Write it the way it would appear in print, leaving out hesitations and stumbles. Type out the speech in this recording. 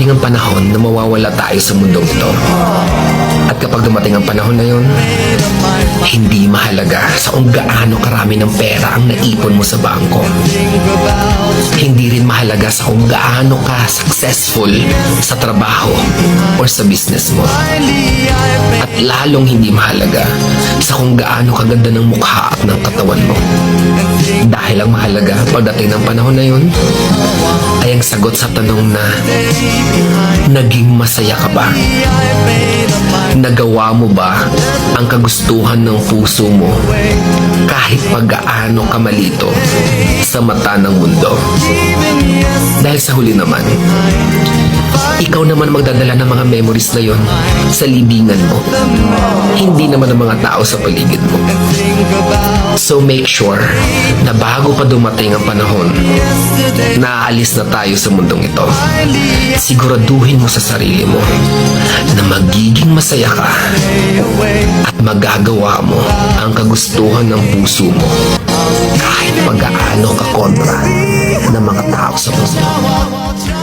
darating ang panahon na mawawala tayo sa mundong ito. At kapag dumating ang panahon na yun, hindi mahalaga sa kung gaano karami ng pera ang naipon mo sa bangko. Hindi rin mahalaga sa kung gaano ka successful sa trabaho or sa business mo. At lalong hindi mahalaga sa kung gaano kaganda ng mukha at ng katawan mo. Dahil ang mahalaga pagdating ng panahon na yun ay ang sagot sa tanong na naging masaya ka ba? Nagawa mo ba ang kagustuhan ng puso mo kahit pag-gaano ka malito sa mata ng mundo? Dahil sa huli naman, ikaw naman magdadala ng mga memories na yon sa libingan mo. Hindi naman ang mga tao sa paligid mo. So make sure na bago pa dumating ang panahon na aalis na tayo sa mundong ito, siguraduhin mo sa sarili mo na magiging masaya ka at magagawa mo ang kagustuhan ng puso mo kahit pag-aano ka kontra ng mga tao sa mundo.